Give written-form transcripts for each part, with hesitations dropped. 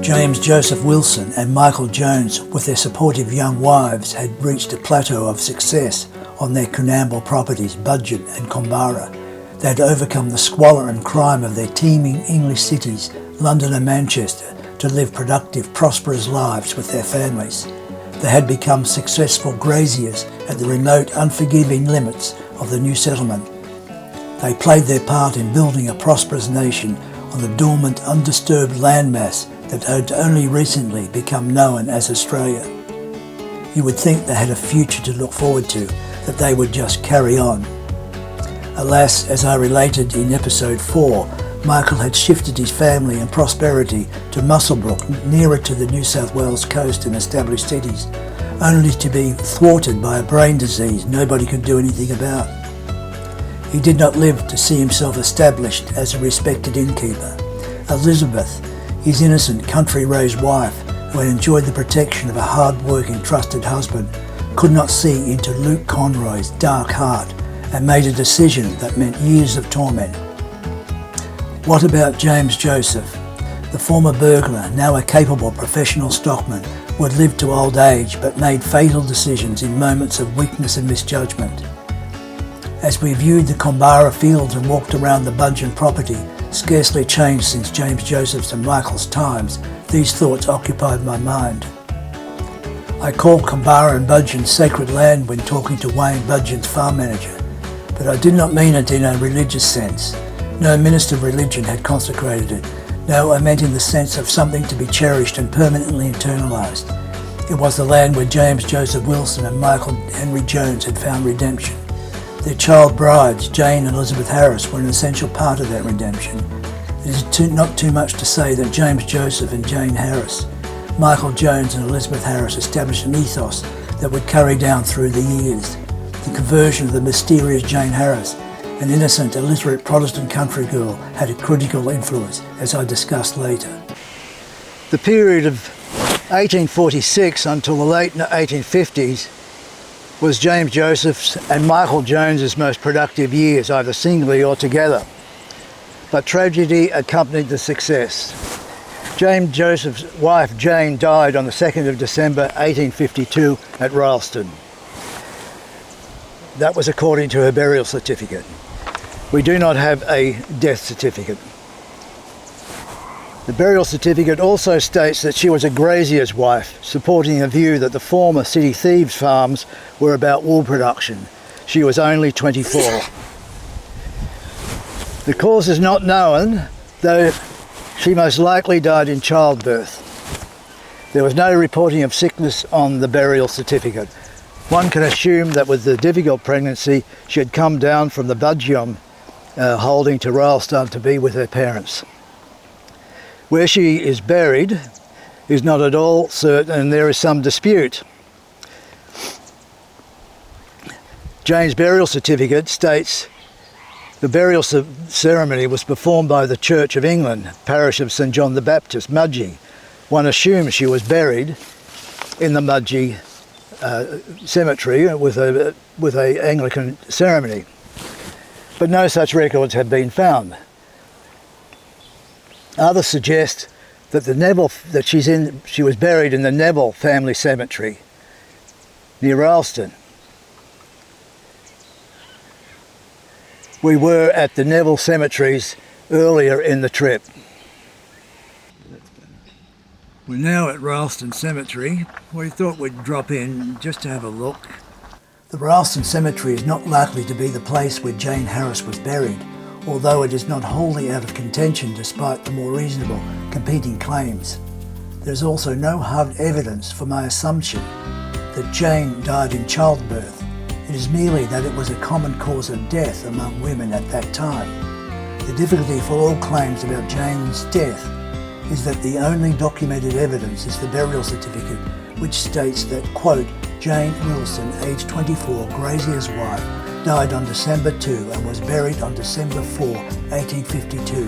James Joseph Wilson and Michael Jones, with their supportive young wives, had reached a plateau of success on their Combara properties, Budgeon and Combara. They had overcome the squalor and crime of their teeming English cities, London and Manchester, to live productive, prosperous lives with their families. They had become successful graziers at the remote, unforgiving limits of the new settlement. They played their part in building a prosperous nation on the dormant, undisturbed landmass that had only recently become known as Australia. You would think they had a future to look forward to, that they would just carry on. Alas, as I related in episode 4, Michael had shifted his family and prosperity to Musswellbrook, nearer to the New South Wales coast and established cities, only to be thwarted by a brain disease nobody could do anything about. He did not live to see himself established as a respected innkeeper. Elizabeth, his innocent country-raised wife, who had enjoyed the protection of a hard-working, trusted husband, could not see into Luke Conroy's dark heart and made a decision that meant years of torment. What about James Joseph, the former burglar, now a capable professional stockman, who had lived to old age but made fatal decisions in moments of weakness and misjudgment? As we viewed the Combara fields and walked around the Budgeon property, scarcely changed since James Joseph's and Michael's times, these thoughts occupied my mind. I called Combara and Budgeon sacred land when talking to Wayne Budgeon's farm manager, but I did not mean it in a religious sense. No minister of religion had consecrated it. No, I meant in the sense of something to be cherished and permanently internalised. It was the land where James Joseph Wilson and Michael Henry Jones had found redemption. Their child brides, Jane and Elizabeth Harris, were an essential part of that redemption. It is not too much to say that James Joseph and Jane Harris, Michael Jones and Elizabeth Harris established an ethos that would carry down through the years. The conversion of the mysterious Jane Harris, an innocent, illiterate Protestant country girl, had a critical influence, as I discussed later. The period of 1846 until the late 1850s was James Joseph's and Michael Jones's most productive years, either singly or together. But tragedy accompanied the success. James Joseph's wife Jane died on the 2nd of December 1852 at Rylstone. That was according to her burial certificate. We do not have a death certificate. The burial certificate also states that she was a grazier's wife, supporting a view that the former city thieves' farms were about wool production. She was only 24. The cause is not known, though she most likely died in childbirth. There was no reporting of sickness on the burial certificate. One can assume that with the difficult pregnancy, she had come down from the Budgeon holding to Rylstone to be with her parents. Where she is buried is not at all certain, and there is some dispute. Jane's burial certificate states the burial ceremony was performed by the Church of England, parish of St John the Baptist, Mudgee. One assumes she was buried in the Mudgee cemetery with a Anglican ceremony, but no such records have been found. Others suggest that she was buried in the Neville family cemetery near Rylstone. We were at the Neville cemeteries earlier in the trip. We're now at Rylstone Cemetery. We thought we'd drop in just to have a look. The Rylstone Cemetery is not likely to be the place where Jane Harris was buried, although it is not wholly out of contention despite the more reasonable competing claims. There is also no hard evidence for my assumption that Jane died in childbirth. It is merely that it was a common cause of death among women at that time. The difficulty for all claims about Jane's death is that the only documented evidence is the burial certificate, which states that, quote, Jane Wilson, aged 24, grazier's wife, died on December 2 and was buried on December 4, 1852.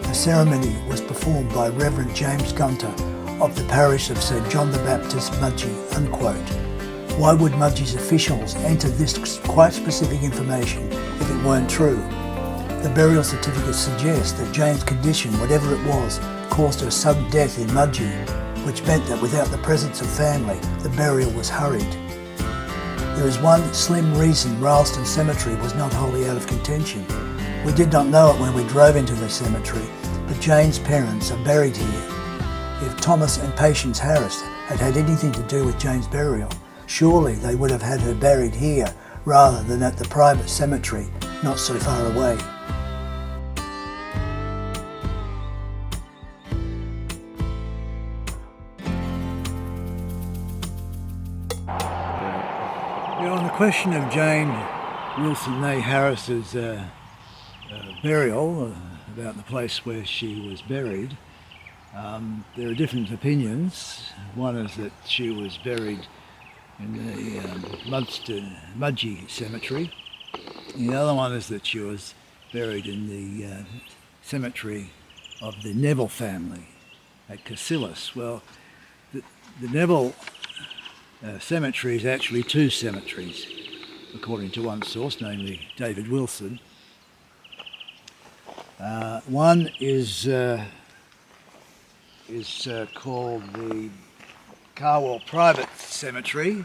The ceremony was performed by Reverend James Gunter of the parish of St John the Baptist, Mudgee, unquote. Why would Mudgee's officials enter this quite specific information if it weren't true? The burial certificates suggest that Jane's condition, whatever it was, caused her sudden death in Mudgee, which meant that without the presence of family, the burial was hurried. There is one slim reason Ralston Cemetery was not wholly out of contention. We did not know it when we drove into the cemetery, but Jane's parents are buried here. If Thomas and Patience Harris had had anything to do with Jane's burial, surely they would have had her buried here rather than at the private cemetery not so far away. On the question of Jane Wilson Nay Harris's burial, about the place where she was buried, there are different opinions. One is that she was buried in the Mudgee Cemetery. The other one is that she was buried in the cemetery of the Neville family at Cassillis. Well, the Neville cemetery is actually two cemeteries, according to one source, namely David Wilson. One is called the Carwell Private Cemetery.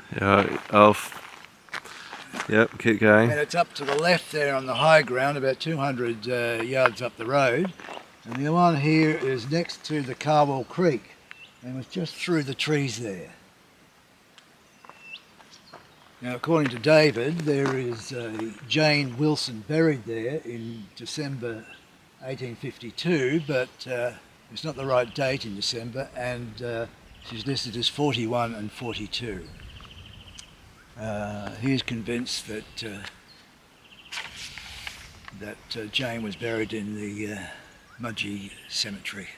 Yep, keep going. And it's up to the left there on the high ground, about 200 yards up the road. And the one here is next to the Carwell Creek, and it's just through the trees there. Now, according to David, there is Jane Wilson buried there in December 1852, but it's not the right date in December, and she's listed as 41 and 42. He is convinced that Jane was buried in the Mudgee Cemetery,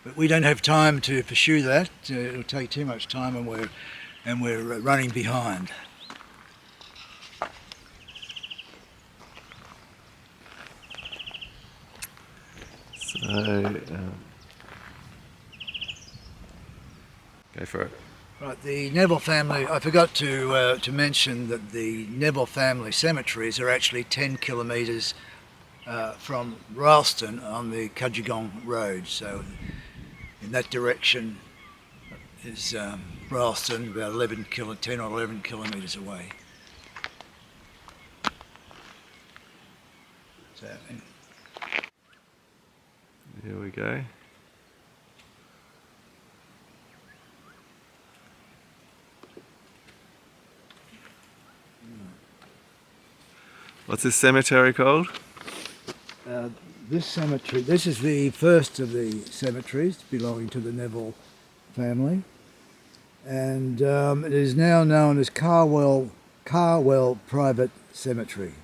but we don't have time to pursue that. It'll take too much time, and we're running behind. So, go for it. Right, the Neville family, I forgot to mention that the Neville family cemeteries are actually 10 kilometres from Ralston on the Cudgegong Road. So in that direction is Ralston, about 10 or 11 kilometres away. So, here we go. What's this cemetery called? This cemetery, this is the first of the cemeteries belonging to the Neville family, and it is now known as Carwell Private Cemetery.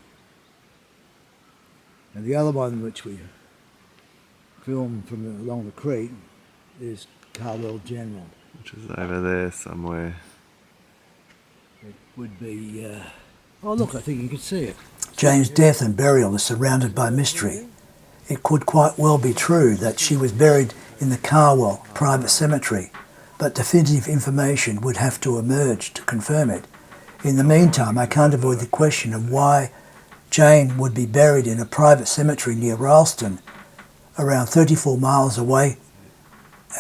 And the other one, which we filmed from along the creek, is Carwell General, which is over there somewhere. It would be. Oh look, I think you can see it. Jane's death and burial is surrounded by mystery. It could quite well be true that she was buried in the Carwell Private Cemetery, but definitive information would have to emerge to confirm it. In the meantime, I can't avoid the question of why Jane would be buried in a private cemetery near Ralston, around 34 miles away,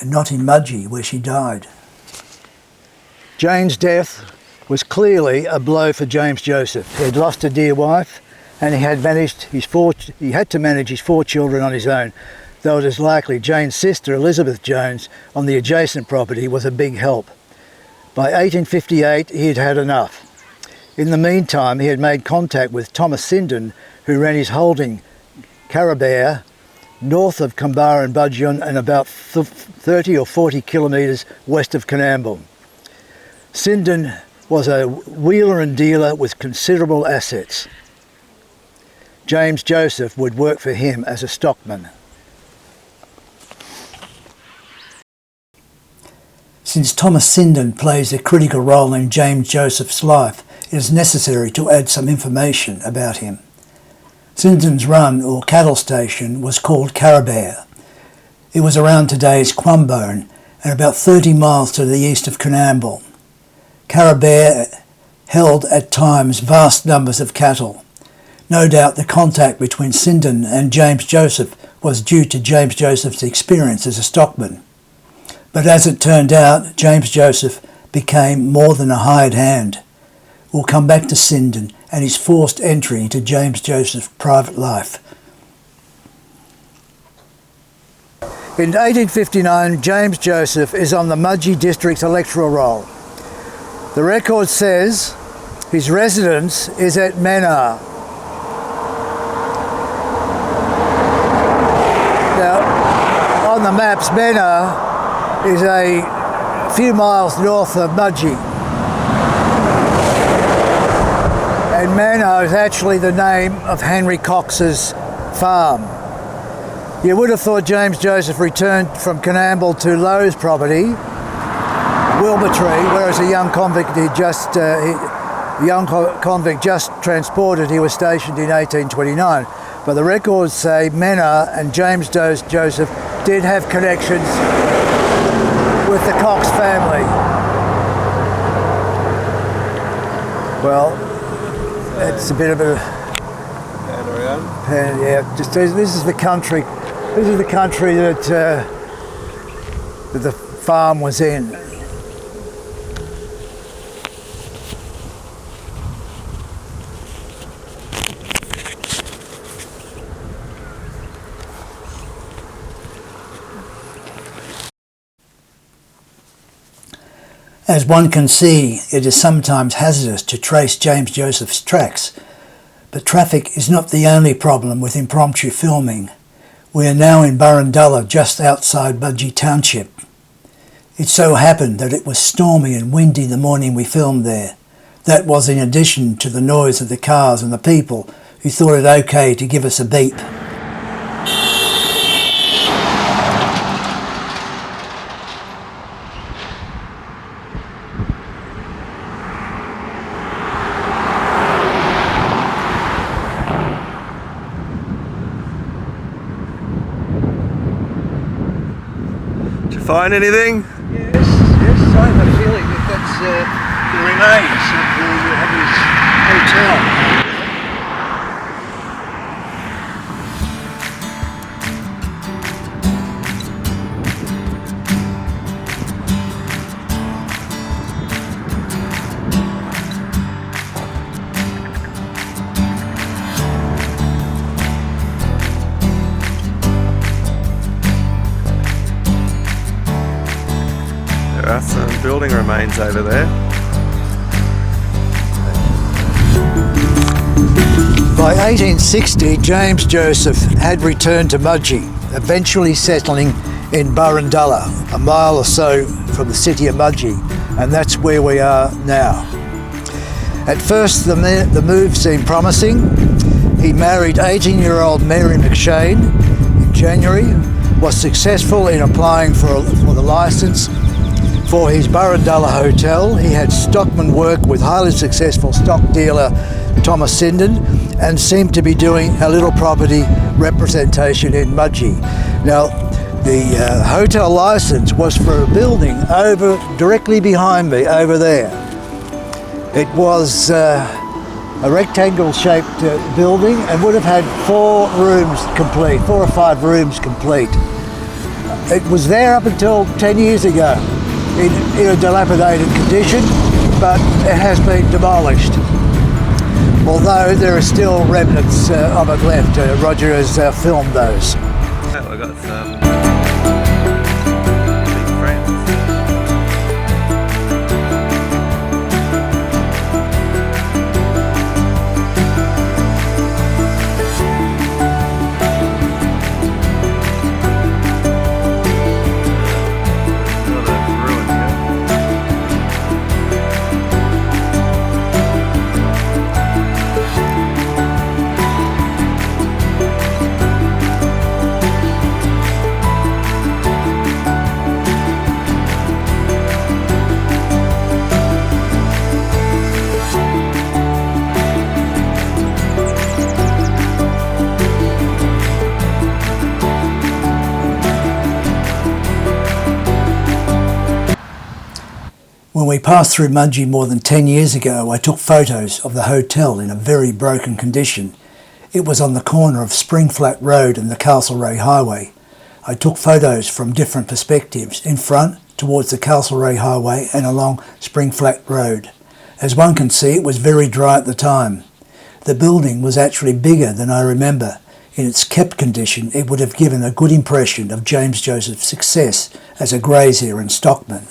and not in Mudgee, where she died. Jane's death was clearly a blow for James Joseph. He had lost a dear wife, and he had to manage his 4 children on his own, though it is likely Jane's sister Elizabeth Jones on the adjacent property was a big help. By 1858 he had had enough. In the meantime he had made contact with Thomas Sinden, who ran his holding Carabare north of Combara and Budgeon and about 30 or 40 kilometres west of Coonamble. Sinden was a wheeler and dealer with considerable assets. James Joseph would work for him as a stockman. Since Thomas Sinden plays a critical role in James Joseph's life, it is necessary to add some information about him. Sinden's run, or cattle station, was called Carabare. It was around today's Quambone and about 30 miles to the east of Coonamble. Carabare held at times vast numbers of cattle. No doubt the contact between Sinden and James Joseph was due to James Joseph's experience as a stockman. But as it turned out, James Joseph became more than a hired hand. We'll come back to Sinden and his forced entry into James Joseph's private life. In 1859, James Joseph is on the Mudgee district's electoral roll. The record says his residence is at Menard. Now, on the maps, Menard is a few miles north of Mudgee. And Menard is actually the name of Henry Cox's farm. You would have thought James Joseph returned from Coonamble to Lowe's property, Wilbertree, whereas a young convict just transported, he was stationed in 1829. But the records say Menard and James Joseph did have connections with the Cox family. Well, it's a bit of a... Yeah, just this is the country. This is the country that the farm was in. As one can see, it is sometimes hazardous to trace James Joseph's tracks, but traffic is not the only problem with impromptu filming. We are now in Burundalla, just outside Budgeon Township. It so happened that it was stormy and windy the morning we filmed there. That was in addition to the noise of the cars and the people who thought it okay to give us a beep. Find anything? Yes, I have a feeling that that's the remains of his hotel. There are some building remains over there. By 1860, James Joseph had returned to Mudgee, eventually settling in Burundalla, a mile or so from the city of Mudgee, and that's where we are now. At first, the move seemed promising. He married 18-year-old Mary McShane in January, was successful in applying for the licence for his Burundalla hotel. He had stockman work with highly successful stock dealer Thomas Sinden, and seemed to be doing a little property representation in Mudgee. Now, the hotel licence was for a building directly behind me, over there. It was a rectangle-shaped building and would have had 4 or 5 rooms complete. It was there up until 10 years ago in a dilapidated condition, but it has been demolished. Although there are still remnants of it left. Roger has filmed those. We got some big friends. When we passed through Mudgee more than 10 years ago, I took photos of the hotel in a very broken condition. It was on the corner of Spring Flat Road and the Castlereagh Highway. I took photos from different perspectives, in front, towards the Castlereagh Highway and along Spring Flat Road. As one can see, it was very dry at the time. The building was actually bigger than I remember. In its kept condition, it would have given a good impression of James Joseph's success as a grazier and stockman.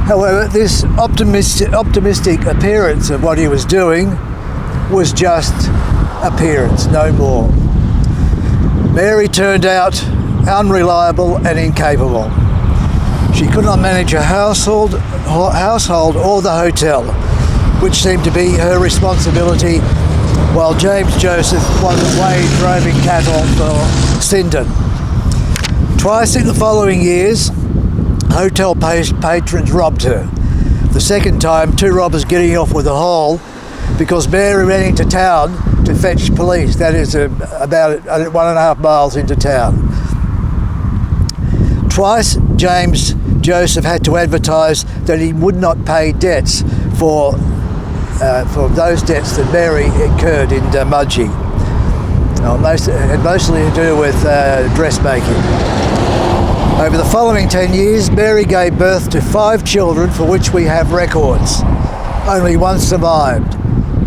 However, this optimistic appearance of what he was doing was just appearance, no more. Mary turned out unreliable and incapable. She could not manage her household or the hotel, which seemed to be her responsibility, while James Joseph was away droving cattle for Sindon. Twice in the following years, hotel patrons robbed her. The second time, two robbers getting off with a haul because Mary ran into town to fetch police. That is about 1.5 miles into town. Twice, James Joseph had to advertise that he would not pay debts for those debts that Mary incurred in Mudgee. Mostly to do with dressmaking. Over the following 10 years, Mary gave birth to 5 children for which we have records. Only one survived,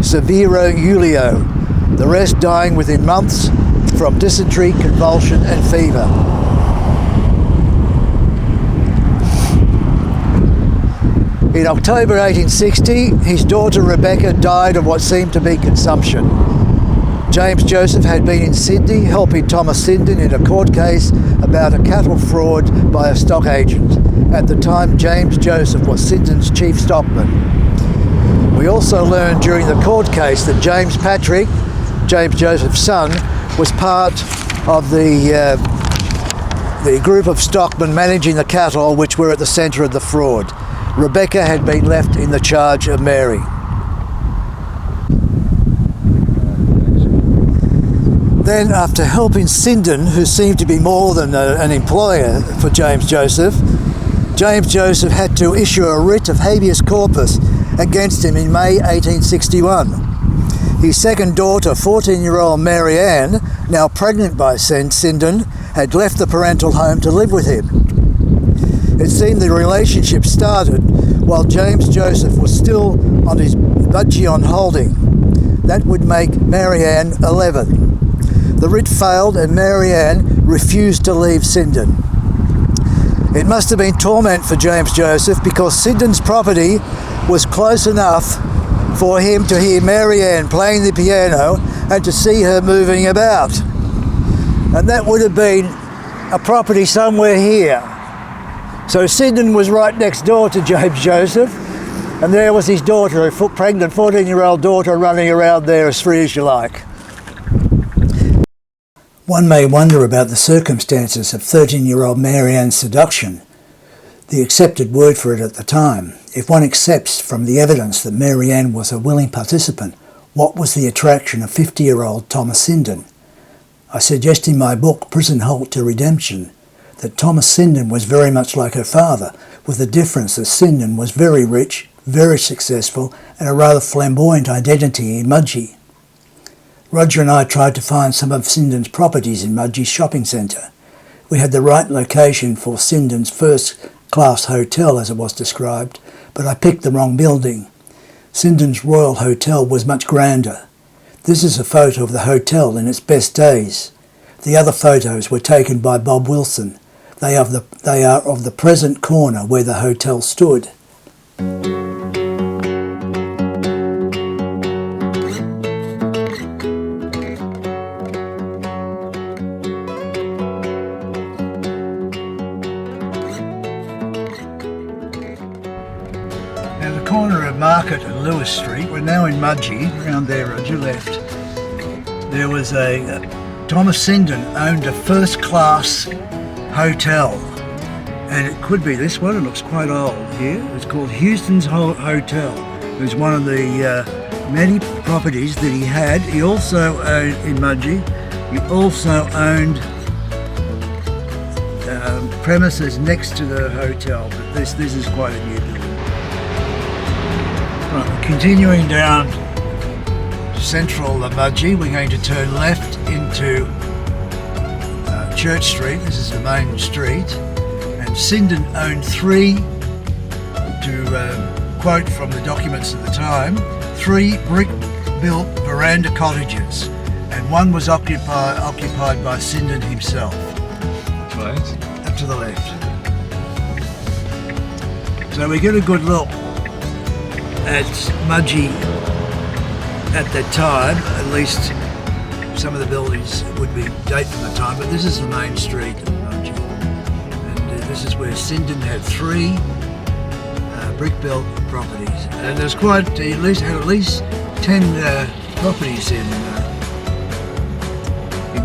Severo Julio, the rest dying within months from dysentery, convulsion and fever. In October 1860, his daughter Rebecca died of what seemed to be consumption. James Joseph had been in Sydney helping Thomas Sindon in a court case about a cattle fraud by a stock agent. At the time, James Joseph was Sindon's chief stockman. We also learned during the court case that James Patrick, James Joseph's son, was part of the group of stockmen managing the cattle which were at the centre of the fraud. Rebecca had been left in the charge of Mary. Then, after helping Sindon, who seemed to be more than an employer for James Joseph had to issue a writ of habeas corpus against him in May 1861. His second daughter, 14-year-old Mary Ann, now pregnant by Sindon, had left the parental home to live with him. It seemed the relationship started while James Joseph was still on his Budgeon holding. That would make Mary Ann 11. The writ failed and Mary Ann refused to leave Sindon. It must have been torment for James Joseph because Sindon's property was close enough for him to hear Mary Ann playing the piano and to see her moving about. And that would have been a property somewhere here. So Sindon was right next door to James Joseph, and there was his daughter, a pregnant 14-year-old daughter, running around there as free as you like. One may wonder about the circumstances of 13-year-old Mary Ann's seduction, the accepted word for it at the time. If one accepts from the evidence that Mary Ann was a willing participant, what was the attraction of 50-year-old Thomas Sindon? I suggest in my book, Prison Halt to Redemption, that Thomas Sindon was very much like her father, with the difference that Sindon was very rich, very successful, and a rather flamboyant identity in Mudgee. Roger and I tried to find some of Sindon's properties in Mudgee's shopping centre. We had the right location for Sindon's first-class hotel, as it was described, but I picked the wrong building. Sindon's Royal Hotel was much grander. This is a photo of the hotel in its best days. The other photos were taken by Bob Wilson. They are of the present corner where the hotel stood. Now the corner of Market and Lewis Street, we're now in Mudgee, around there on your left. There was Thomas Sindon owned a first-class hotel, and it could be this one. It looks quite old here. It's called Houston's Hotel. It was one of the many properties that he had. He also owned in Mudgee. He also owned premises next to the hotel, but this is quite a new building. Right, continuing down central Mudgee, we're going to turn left into Church Street. This is the main street, and Sindon owned three, to quote from the documents at the time, 3 brick-built veranda cottages, and one was occupied by Sindon himself. Right. Up to the left. So we get a good look at Mudgee at that time. At least some of the buildings would be date from the time, but this is the main street of Mudgee, and this is where Sindon had 3 brick-built properties, and there's quite at least 10 properties in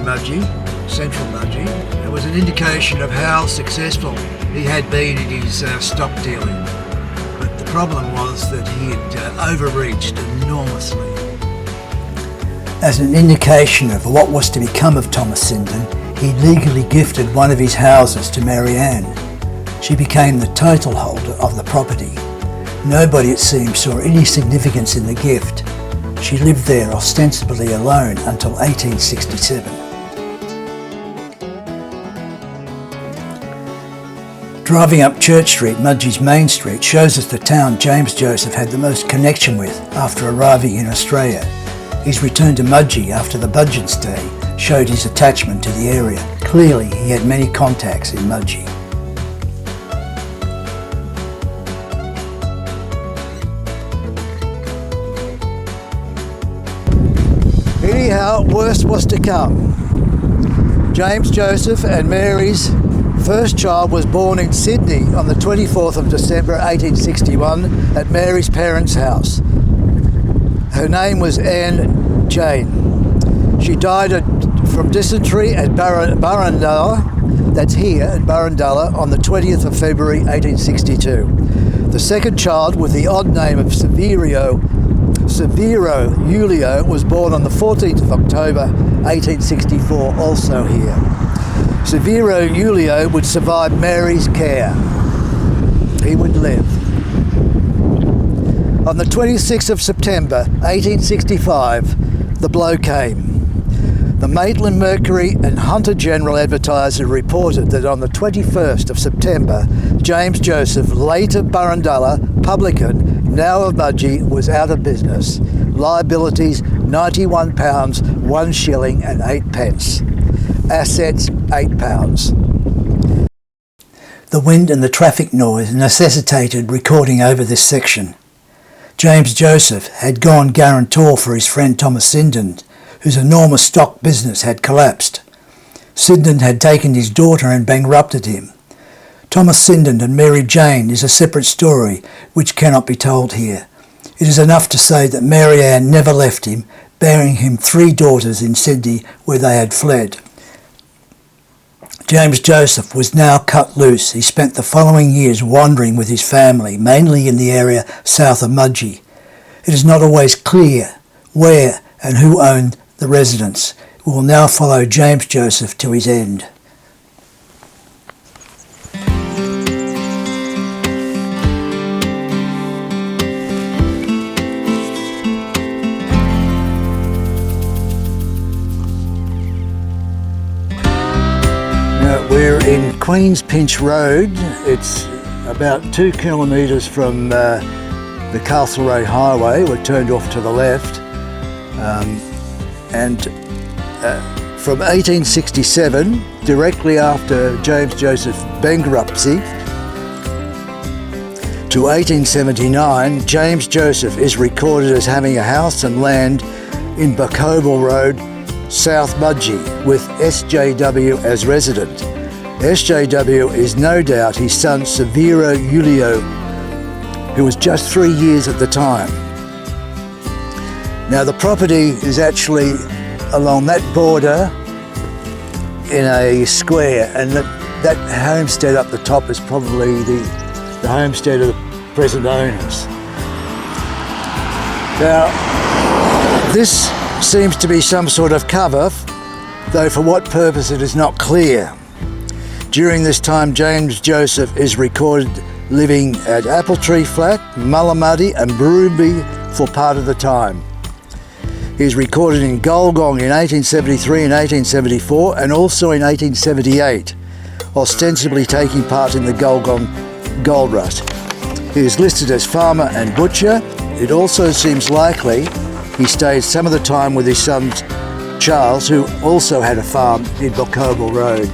Mudgee, central Mudgee. It was an indication of how successful he had been in his stock dealing, but the problem was that he had overreached enormously. As an indication of what was to become of Thomas Sindon, he legally gifted one of his houses to Mary Ann. She became the title holder of the property. Nobody, it seems, saw any significance in the gift. She lived there ostensibly alone until 1867. Driving up Church Street, Mudgee's main street, shows us the town James Joseph had the most connection with after arriving in Australia. His return to Mudgee after the Budgeon stay showed his attachment to the area. Clearly, he had many contacts in Mudgee. Anyhow, worse was to come. James Joseph and Mary's first child was born in Sydney on the 24th of December 1861 at Mary's parents' house. Her name was Anne Jane. She died from dysentery at Burundalla, that's here at Burundalla, on the 20th of February 1862. The second child, with the odd name of Severo Julio, was born on the 14th of October 1864, also here. Severo Julio would survive Mary's care. He would live. On the 26th of September 1865, the blow came. The Maitland Mercury and Hunter General Advertiser reported that on the 21st of September, James Joseph, late of Burundalla, publican, now of Mudgee, was out of business. Liabilities £91, 1 shilling and 8 pence. Assets £8. The wind and the traffic noise necessitated recording over this section. James Joseph had gone guarantor for his friend Thomas Sindon, whose enormous stock business had collapsed. Sindon had taken his daughter and bankrupted him. Thomas Sindon and Mary Jane is a separate story which cannot be told here. It is enough to say that Mary Ann never left him, bearing him 3 daughters in Sydney where they had fled. James Joseph was now cut loose. He spent the following years wandering with his family, mainly in the area south of Mudgee. It is not always clear where and who owned the residence. We will now follow James Joseph to his end. We're in Queen's Pinch Road. It's about 2 kilometres from the Castlereagh Highway. We're turned off to the left. From 1867, directly after James Joseph's bankruptcy, to 1879, James Joseph is recorded as having a house and land in Bacobal Road, South Mudgee, with SJW as resident. SJW is no doubt his son Severo Julio, who was just 3 years at the time. Now the property is actually along that border in a square, and that homestead up the top is probably the homestead of the present owners. Now this seems to be some sort of cover, though for what purpose it is not clear. During this time, James Joseph is recorded living at Apple Tree Flat, Mullamuddy and Broomby for part of the time. He's recorded in Golgong in 1873 and 1874 and also in 1878, ostensibly taking part in the Golgong gold rush. He is listed as farmer and butcher. It also seems likely he stayed some of the time with his son Charles, who also had a farm in Bocobel Road.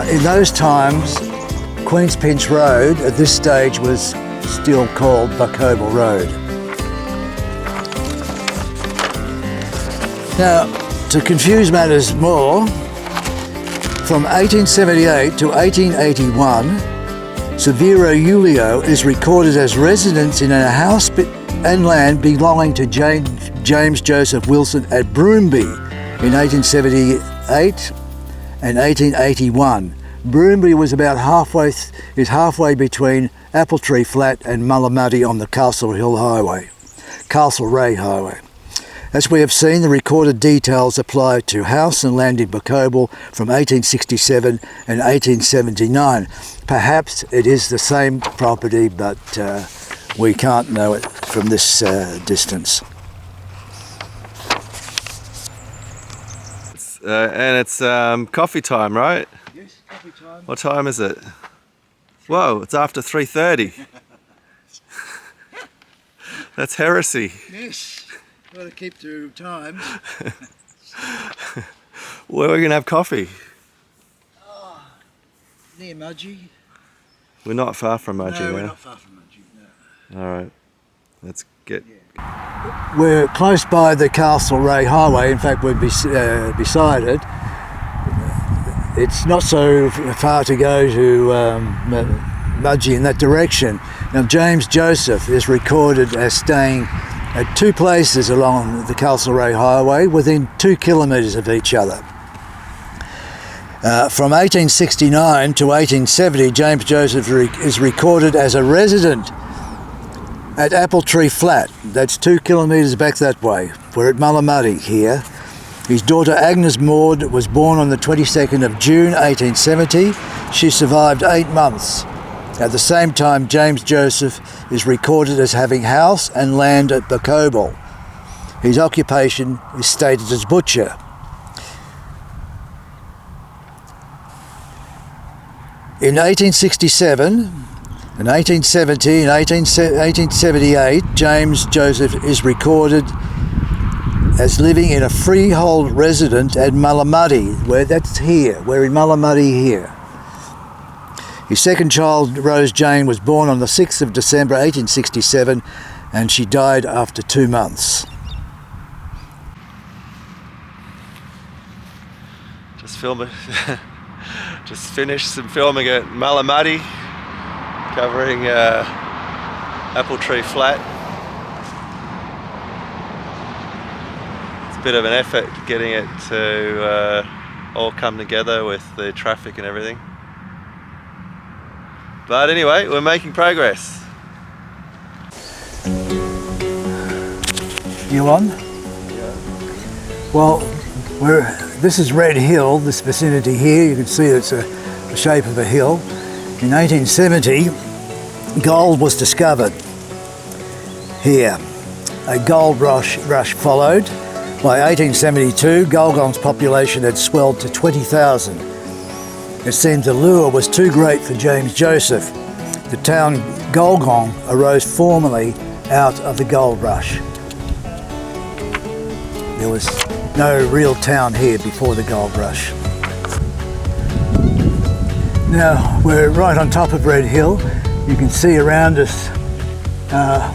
In those times, Queen's Pinch Road at this stage was still called Bocobel Road. Now, to confuse matters more, from 1878 to 1881, Severo Julio is recorded as residence in a house and land belonging to James Joseph Wilson at Broomby in 1878 and 1881. Broomby was about halfway between Apple Tree Flat and Mullamuddy on the Castlereagh Highway. As we have seen, the recorded details apply to house and land in Bocobel from 1867 and 1879. Perhaps it is the same property, but we can't know it from this distance. And it's coffee time, right? Yes, coffee time. What time is it? Whoa, it's after 3:30. That's heresy. Yes. Got to keep to time. Where are we going to have coffee? Near Mudgee. We're not far from Budgeon, No, we're eh? not far from Mudgee, no. All right, let's get... We're close by the Castlereagh Highway. In fact, we're beside it. It's not so far to go to Budgeon in that direction. Now, James Joseph is recorded as staying at two places along the Castlereagh Highway within 2 kilometres of each other. From 1869 to 1870, James Joseph is recorded as a resident at Apple Tree Flat. That's 2 kilometres back that way. We're at Mullamuddy here. His daughter Agnes Maud was born on the 22nd of June 1870. She survived 8 months. At the same time, James Joseph is recorded as having house and land at Bocobel. His occupation is stated as butcher. In 1867, in 1870 and 1878, James Joseph is recorded as living in a freehold residence at Mullamuddy, we're in Mullamuddy here. His second child, Rose Jane, was born on the 6th of December 1867 and she died after 2 months. Just finished some filming at Mullamuddy, covering Apple Tree Flat. It's a bit of an effort getting it to all come together with the traffic and everything. But anyway, we're making progress. You on? Yeah. Well, this is Red Hill, this vicinity here. You can see it's the shape of a hill. In 1870, gold was discovered here. A gold rush followed. By 1872, Golgong's population had swelled to 20,000. It seemed the lure was too great for James Joseph. The town Golgong arose formally out of the gold rush. There was no real town here before the gold rush. Now we're right on top of Red Hill. You can see around us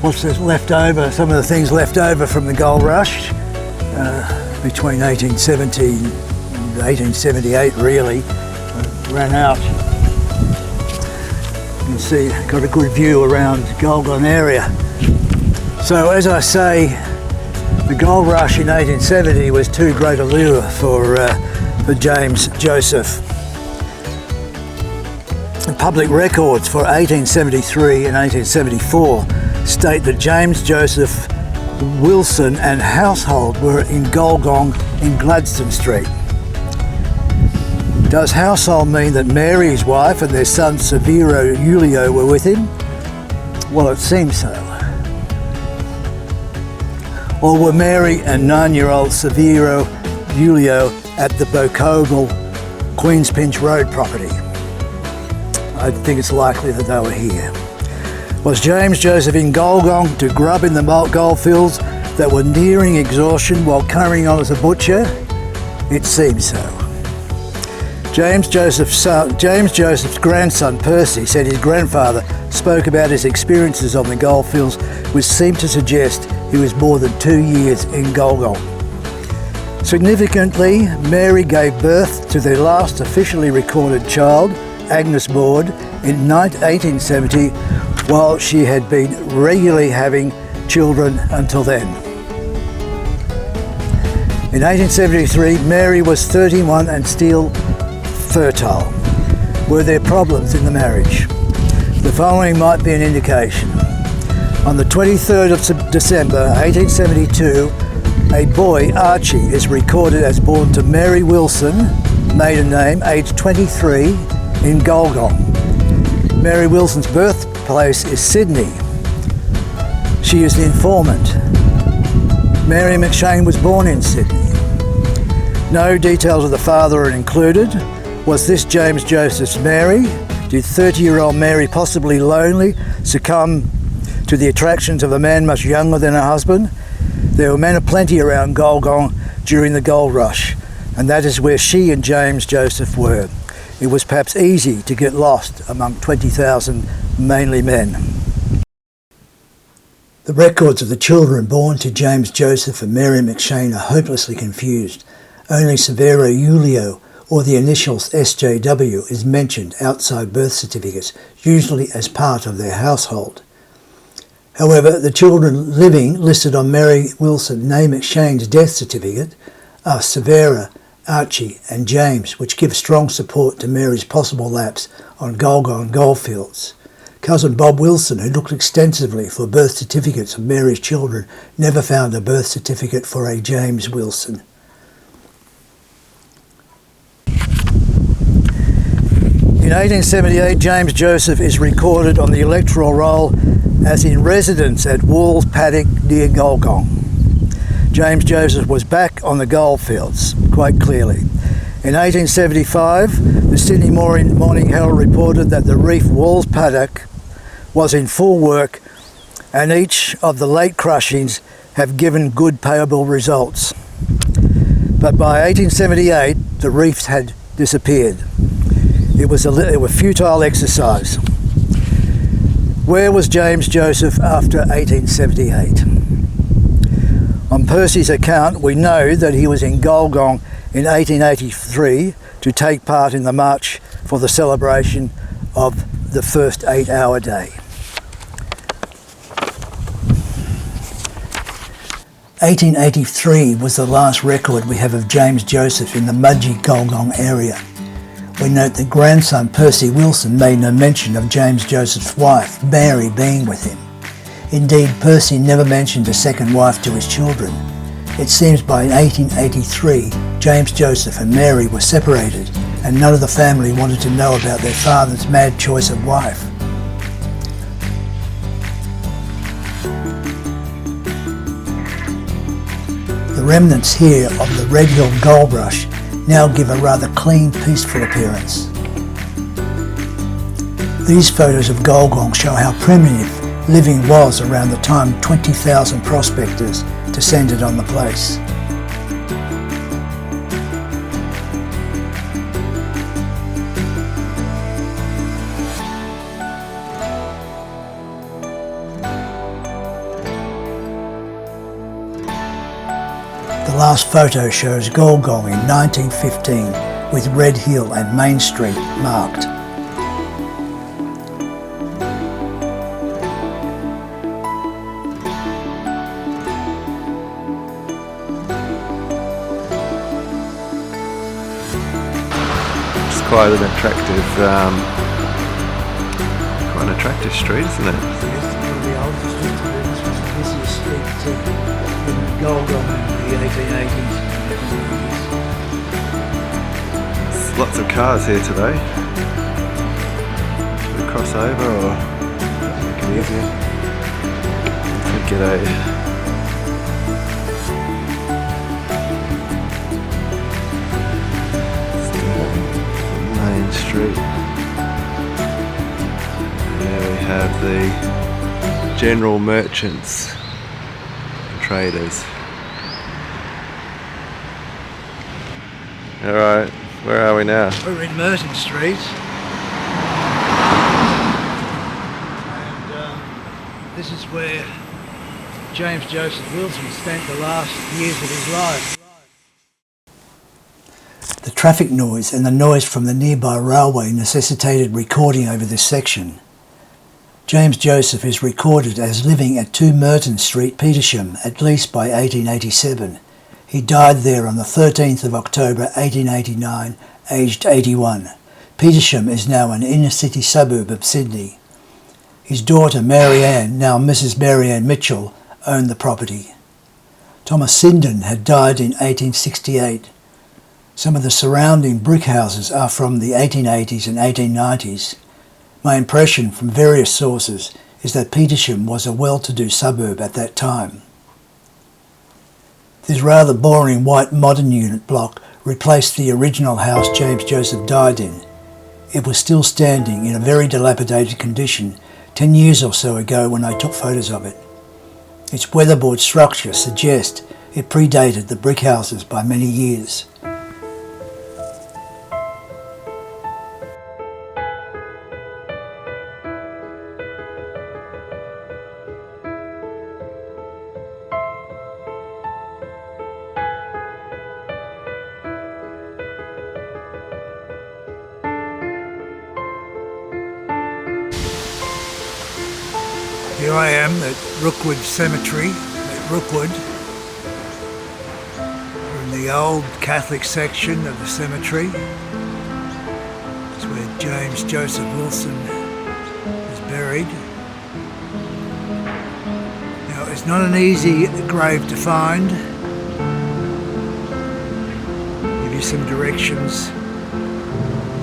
what's left over, some of the things left over from the gold rush between 1870 and 1878 really. Ran out. You can see, got a good view around Golgong area. So as I say, the gold rush in 1870 was too great a lure for James Joseph. Public records for 1873 and 1874 state that James Joseph Wilson and household were in Golgong in Gladstone Street. Does household mean that Mary, his wife, and their son Severo Julio were with him? Well, it seems so. Or were Mary and 9-year-old Severo Julio at the Bocogle Queens Pinch Road property? I think it's likely that they were here. Was James Joseph in Golgong to grub in the goldfields that were nearing exhaustion while carrying on as a butcher? It seems so. James Joseph's grandson Percy said his grandfather spoke about his experiences on the goldfields, which seemed to suggest he was more than 2 years in Golgong. Significantly, Mary gave birth to their last officially recorded child, Agnes Maud, in 1870, while she had been regularly having children until then. In 1873, Mary was 31 and still fertile. Were there problems in the marriage? The following might be an indication. On the 23rd of December 1872, a boy, Archie, is recorded as born to Mary Wilson, maiden name, aged 23, in Golgong. Mary Wilson's birthplace is Sydney. She is the informant. Mary McShane was born in Sydney. No details of the father are included. Was this James Joseph's Mary? Did 30-year-old Mary, possibly lonely, succumb to the attractions of a man much younger than her husband? There were men aplenty around Golgong during the gold rush, and that is where she and James Joseph were. It was perhaps easy to get lost among 20,000, mainly men. The records of the children born to James Joseph and Mary McShane are hopelessly confused. Only Severo Julio, or the initials SJW, is mentioned outside birth certificates, usually as part of their household. However, the children living listed on Mary Wilson Nay McShane's death certificate are Severa, Archie and James, which give strong support to Mary's possible lapse on Golgong goldfields. Cousin Bob Wilson, who looked extensively for birth certificates of Mary's children, never found a birth certificate for a James Wilson. In 1878, James Joseph is recorded on the electoral roll as in residence at Wall's Paddock near Golgong. James Joseph was back on the goldfields, quite clearly. In 1875, the Sydney Morning Herald reported that the reef Wall's Paddock was in full work, and each of the late crushings have given good payable results. But by 1878, the reefs had disappeared. It was a futile exercise. Where was James Joseph after 1878? On Percy's account, we know that he was in Golgong in 1883 to take part in the march for the celebration of the first 8-hour day. 1883 was the last record we have of James Joseph in the Mudgee Golgong area. We note that grandson Percy Wilson made no mention of James Joseph's wife, Mary, being with him. Indeed, Percy never mentioned a second wife to his children. It seems by 1883, James Joseph and Mary were separated, and none of the family wanted to know about their father's mad choice of wife. The remnants here of the Red Hill Gold Rush now give a rather clean, peaceful appearance. These photos of Golgong show how primitive living was around the time 20,000 prospectors descended on the place. The last photo shows Golgong in 1915 with Red Hill and Main Street marked. It's quite an attractive street, isn't it? It's one of the oldest streets. This was the busiest street in Golgong in the 1880s. Lots of cars here today. Should we cross over or make it easier? Could get a main street. There we have the general merchants and traders. Alright, where are we now? We're in Merton Street, and this is where James Joseph Wilson spent the last years of his life. The traffic noise and the noise from the nearby railway necessitated recording over this section. James Joseph is recorded as living at 2 Merton Street, Petersham, at least by 1887. He died there on the 13th of October 1889, aged 81. Petersham is now an inner-city suburb of Sydney. His daughter Mary Ann, now Mrs. Mary Ann Mitchell, owned the property. Thomas Sinden had died in 1868. Some of the surrounding brick houses are from the 1880s and 1890s. My impression from various sources is that Petersham was a well-to-do suburb at that time. This rather boring white modern unit block replaced the original house James Joseph died in. It was still standing in a very dilapidated condition 10 years or so ago when I took photos of it. Its weatherboard structure suggests it predated the brick houses by many years. Here I am at Rookwood Cemetery, at Rookwood. We're in the old Catholic section of the cemetery. It's where James Joseph Wilson is buried. Now, it's not an easy grave to find. I'll give you some directions.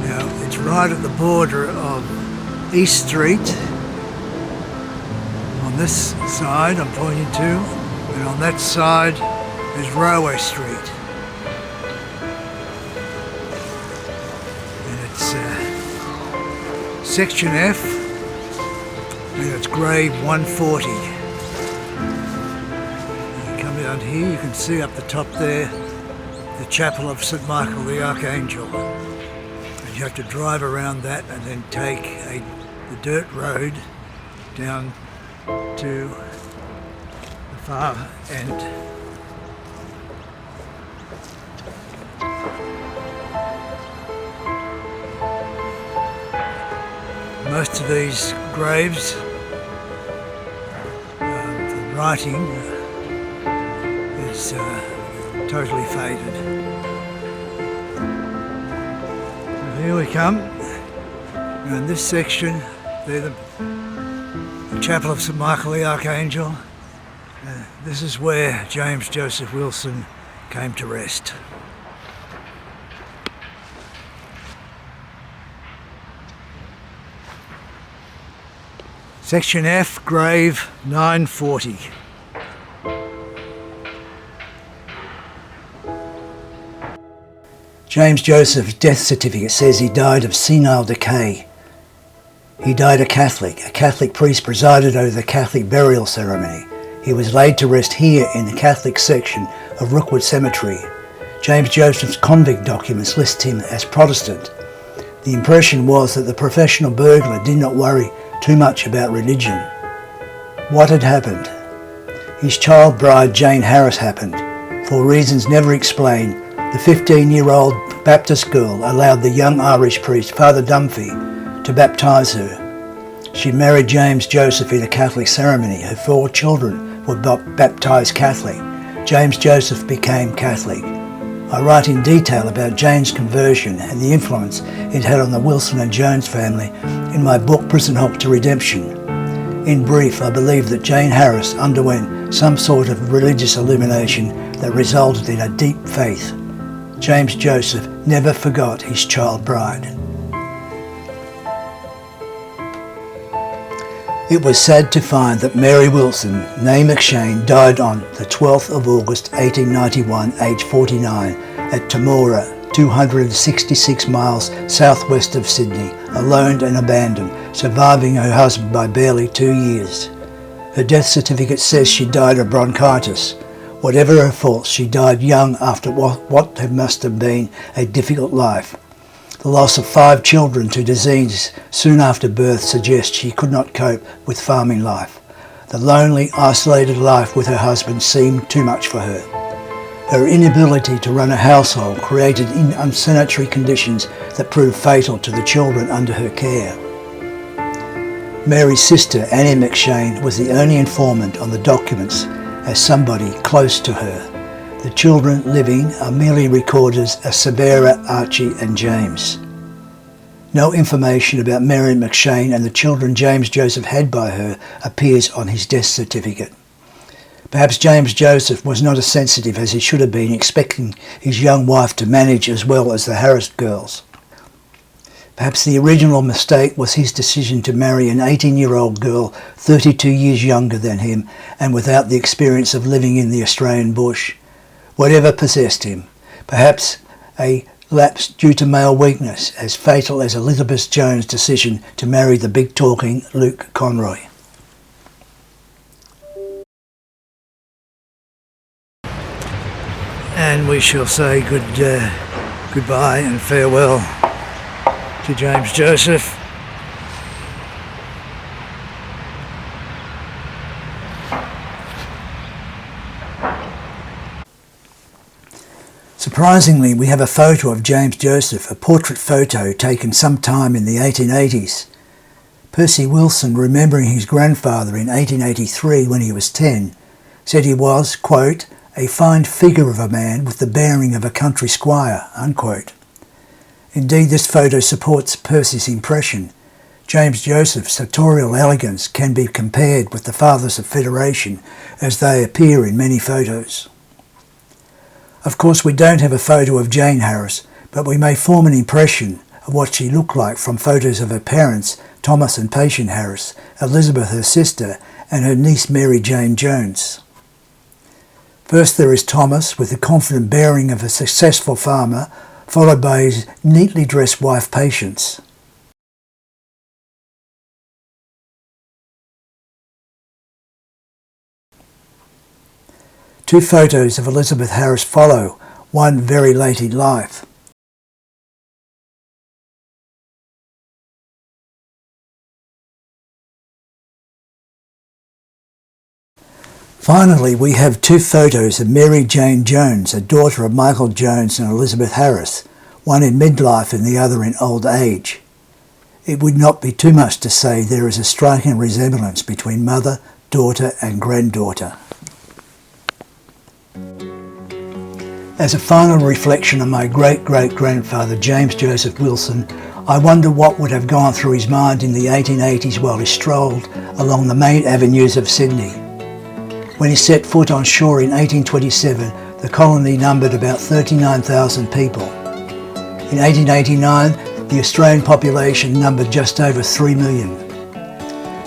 Now, it's right at the border of East Street. On this side I'm pointing to, and on that side is Railway Street. And it's Section F, and it's grave 140. You come down here, you can see up the top there the Chapel of St. Michael the Archangel. And you have to drive around that and then take the dirt road down to the far end. Most of these graves, the writing is totally faded. So here we come, and this section, they're the Chapel of St. Michael the Archangel. This is where James Joseph Wilson came to rest. Section F, grave 940. James Joseph's death certificate says he died of senile decay. He died a Catholic priest presided over the Catholic burial ceremony. He was laid to rest here in the Catholic section of Rookwood Cemetery. James Joseph's convict documents list him as Protestant. The impression was that the professional burglar did not worry too much about religion. What had happened? His child bride Jane Harris happened. For reasons never explained, the 15-year-old Baptist girl allowed the young Irish priest, Father Dunphy, to baptise her. She married James Joseph in a Catholic ceremony. Her 4 children were baptised Catholic. James Joseph became Catholic. I write in detail about Jane's conversion and the influence it had on the Wilson and Jones family in my book Prison Hop to Redemption. In brief, I believe that Jane Harris underwent some sort of religious illumination that resulted in a deep faith. James Joseph never forgot his child bride. It was sad to find that Mary Wilson, née McShane, died on the 12th of August 1891, aged 49, at Combara, 266 miles southwest of Sydney, alone and abandoned, surviving her husband by barely 2 years. Her death certificate says she died of bronchitis. Whatever her faults, she died young after what must have been a difficult life. The loss of 5 children to disease soon after birth suggests she could not cope with farming life. The lonely, isolated life with her husband seemed too much for her. Her inability to run a household created unsanitary conditions that proved fatal to the children under her care. Mary's sister, Annie McShane, was the only informant on the documents as somebody close to her. The children living are merely recorded as Sarah, Archie and James. No information about Mary McShane and the children James Joseph had by her appears on his death certificate. Perhaps James Joseph was not as sensitive as he should have been, expecting his young wife to manage as well as the Harris girls. Perhaps the original mistake was his decision to marry an 18-year-old girl 32 years younger than him and without the experience of living in the Australian bush. Whatever possessed him, perhaps a lapse due to male weakness, as fatal as Elizabeth Jones' decision to marry the big-talking Luke Conroy. And we shall say goodbye and farewell to James Joseph. Surprisingly, we have a photo of James Joseph, a portrait photo taken sometime in the 1880s. Percy Wilson, remembering his grandfather in 1883 when he was 10, said he was, quote, a fine figure of a man with the bearing of a country squire, unquote. Indeed, this photo supports Percy's impression. James Joseph's sartorial elegance can be compared with the Fathers of Federation as they appear in many photos. Of course, we don't have a photo of Jane Harris, but we may form an impression of what she looked like from photos of her parents, Thomas and Patience Harris, Elizabeth her sister, and her niece Mary Jane Jones. First there is Thomas with the confident bearing of a successful farmer, followed by his neatly dressed wife Patience. Two photos of Elizabeth Harris follow, one very late in life. Finally, we have two photos of Mary Jane Jones, a daughter of Michael Jones and Elizabeth Harris, one in midlife and the other in old age. It would not be too much to say there is a striking resemblance between mother, daughter and granddaughter. As a final reflection on my great-great-grandfather James Joseph Wilson, I wonder what would have gone through his mind in the 1880s while he strolled along the main avenues of Sydney. When he set foot on shore in 1827, the colony numbered about 39,000 people. In 1889, the Australian population numbered just over 3 million.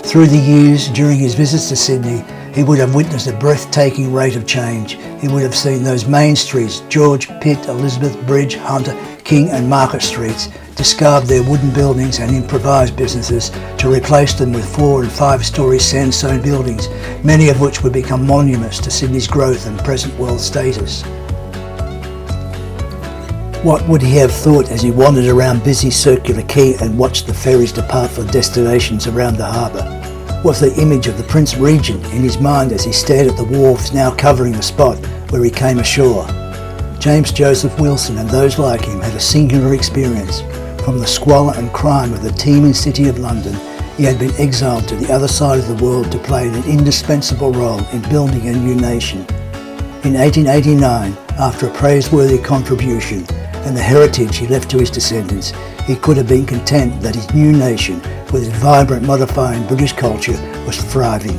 Through the years, during his visits to Sydney, he would have witnessed a breathtaking rate of change. He would have seen those main streets, George, Pitt, Elizabeth, Bridge, Hunter, King and Market streets, discard their wooden buildings and improvised businesses to replace them with 4- and 5-storey sandstone buildings, many of which would become monuments to Sydney's growth and present world status. What would he have thought as he wandered around busy Circular Quay and watched the ferries depart for destinations around the harbour? Was the image of the Prince Regent in his mind as he stared at the wharves now covering the spot where he came ashore? James Joseph Wilson and those like him had a singular experience. From the squalor and crime of the teeming city of London, he had been exiled to the other side of the world to play an indispensable role in building a new nation. In 1889, after a praiseworthy contribution and the heritage he left to his descendants, he could have been content that his new nation, with its vibrant, modifying British culture, was thriving.